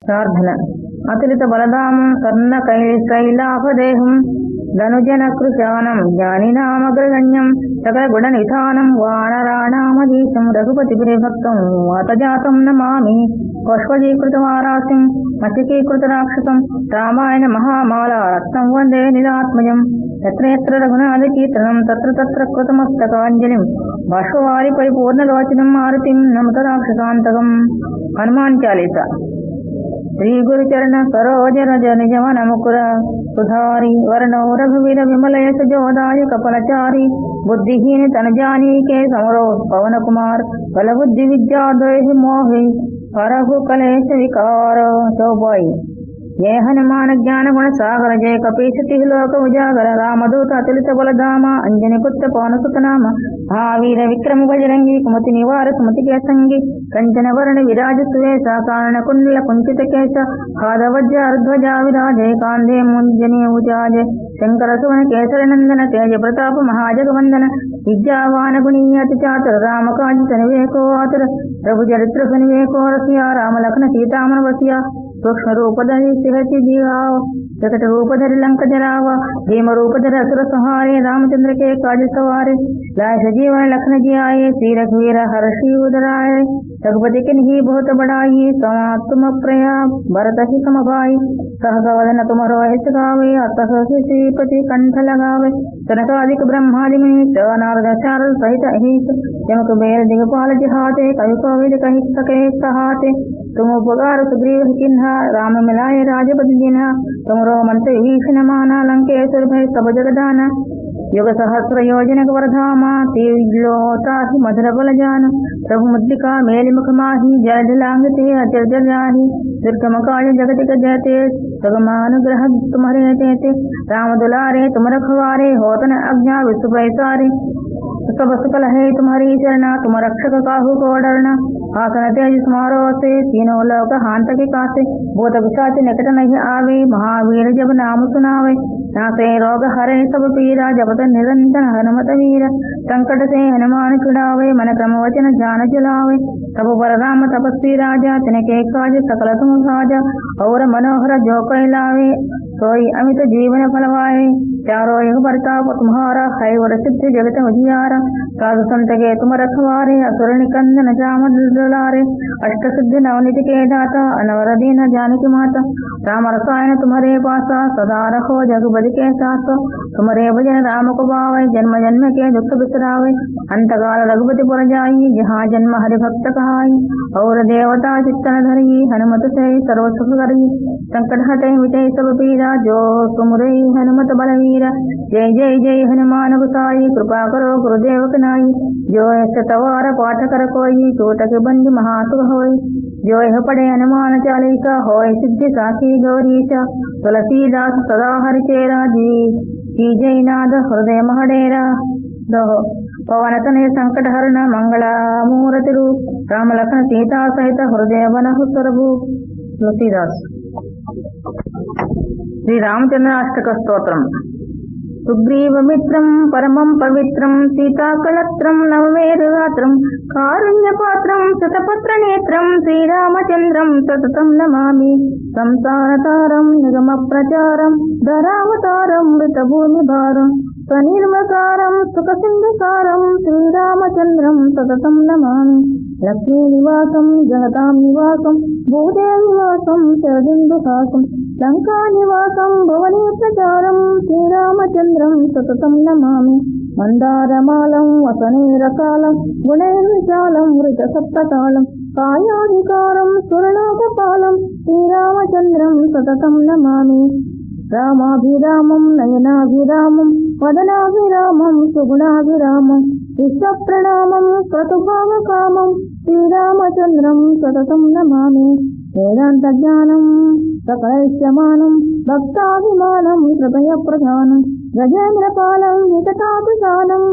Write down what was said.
ప్రార్థన. అతులిత బలధామం కర్ణ కైలాభదేహం ధనుజనకృశానం జ్ఞానినామగ్రగణ్యం సకల గుణ నిధానం వానరాణామధీశం రఘుపతి భక్తం వాతజాతం నమామి పుష్పజీకృతవారాసిం మత్స్యకీకృత రాక్షసం రామాయణ మహామాల రత్నం వందే నిరాత్మజం ఎత్ర ఎత్ర రఘునాథ కీర్తనం తత్ర తత్ర కృతమస్తకాంజలిం బాష్పవారి పరిపూర్ణలోచనం మారుతిం నమత రాక్షసాంతకం. హనుమాన్ చాలీస. శ్రీ గురుచరణ సరోజ రజ నిజమన ముకుర సుధారి వర్ణో రఘువీర విమలయ సజోదాయ కపలచారి బుద్ధిహీన తనజానీకే సమరో పవన కుమార్ బల బుద్ధి విద్యా ద్వేష మోహి పరహు కలేశ వికార చౌబాయి. జయ హనుమాన జ్ఞాన గుణ సాగర జయ కపీశతి లోక ఉజాగర రామదూత అతులిత బలధామ అంజని పుత్ర పవనసుతనామ మహావీర విక్రమ బజరంగి కుమతి నివార సుమతి కేసంగి కంచన వర్ణ విరాజ సువేశ కారణ కుండల కుంచిత కేశ పాదవజ్ర అర్ధ్వజ విరాజయ కాందే ముంజని ఉజాజ శంకర సువన కేసర నందన తేజ ప్రతాప మహాజగవందన విద్యావాన గుణీయతి చాతుర రామకాంచ సనివేకో ఆతుర ప్రభు చరిత్ర సనివేకో రసియా రామ లక్ష్మణ సీతామన వసియా సూక్ష్మ రూపధరి సిహసి జీవావ జగట రూపధరి లంక జరావ భీమ రూపధరి असुर संहारे रामचंद्र के काज सवारे लाय सजीवन लखन जी आये श्री रघुवीर हर्षि उदराय रघुपति के नहीं बहुत बड़ाई तुम प्रया भरत ही समभाई सहगवदन तुमरो हित गावे अतः श्रीपति कंठ लगावे कनकादिक ब्रह्मादि मुनीश नारद शारद सहित अहित जमक बेर दिगपाल जिहाते कवि कोविद कहि सके कहाते तुम उपकार सुग्रीव चिन्हा राम मिलाय राजपति जिन्हा तुमरो मंत्र भीषण माना लंकेश्वर भय सब जगदाना युग सहस्र योजन वर्धामा तीलोता ही मधुर बल जान प्रभु मुद्रिका मेलि मुख माही जल जलांगते अचल जल जाही दुर्गम काज जगत जयते सगमानुग्रह तुम्हारे तेते राम दुलारे तुम रखवारे होतन अज्ञा विश्व पैसारे सब सकल है तुम्हारी शरणा तुम रक्षक काहू को डरना आसन तेज समारो से तीनों लोक हांत के कासे भूत पिशाच निकट नहीं आवे महावीर जब नाम सुनावे नासे रोग हरे सब पीरा जपत निरंजन हनुमत वीर संकट से हनुमान छुड़ावे मन क्रम वचन जान चलावे तब पर राम तपस्वी राजा तिनके काज सकल तुम साजा और मनोहर जो कैलावे सोई अमित जीवन फलवाए चारों युग प्रताप तुम्हारा है वर सिद्ध जगत उजियारा साधु संत के तुम रखवारे असुर निकंदन जाम दुलारे अष्ट सिद्धि नवनिधि के दाता अनवर दीन जानकी माता राम रसायन तुम्हारे पासा सदा रखो जगबद के साथ तुम्हारे भजन राम को पावे जन्म जन्म के दुख बिसरावे अंतकाल रघुपति पुर जाई जहाँ जन्म हरि भक्त कहाई और देवता चित्तन धरी हनुमत से सर्व सुख करी संकट हटे मिटे सब पीरा जो तुमरे हनुमत बलवीरा जय जय जय हनुमान गुसाई कृपा करो गुरुदेव कनाई जो शतवार पाठ कर कोई चोट के बंद महासुख होई जो यह पढ़े हनुमान चालीसा होय सिद्धि साखी गौरीशा तुलसीदास सदा हरि चेरा जी की जय नाद हृदय महडेरा दोहो पवन तनय संकट हरण मंगला मूर्ति रूप राम लखन सीता सहित हृदय बनहु स्वरभू. तुलसीदास. श्री रामचंद्र अष्टक स्तोत्रम. सुग्रीवमित्रं परमं पवित्रं सीताकलत्रं नवमेरुगात्रं कारुण्यपात्रं शतपत्रनेत्रं श्रीरामचन्द्रं सततं नमामि संसारतारं निगमप्रचारं धरावतारं मृतभूमिभारं स्वनिर्मकारं सुखसिन्धुसारं श्रीरामचन्द्रं सततं नमामि लक्ष्मीनिवासं जगतां निवासं भूदेवनिवासं शरदिन्दुहासं लङ्कानिवासं भुवनेप्रचारं श्रीरामचन्द्रं सततं नमामि मन्दारमालं वसनेरकालं गुणैर्विशालं मृतसप्तकालं कायाधिकारं सुरलोकपालं श्रीरामचन्द्रं सततं नमामि रामाभिरामं नयनाभिरामं वदनाभिरामं सुगुणाभिरामं विश्वप्रणामं क्रतुभावकामं श्रीरामचन्द्रं सततं नमामि वेदान्तज्ञानं सकलैश्यमानं भक्ताभिमानं हृदयप्रधानं गजेन्द्रपालं विकटाभिधानं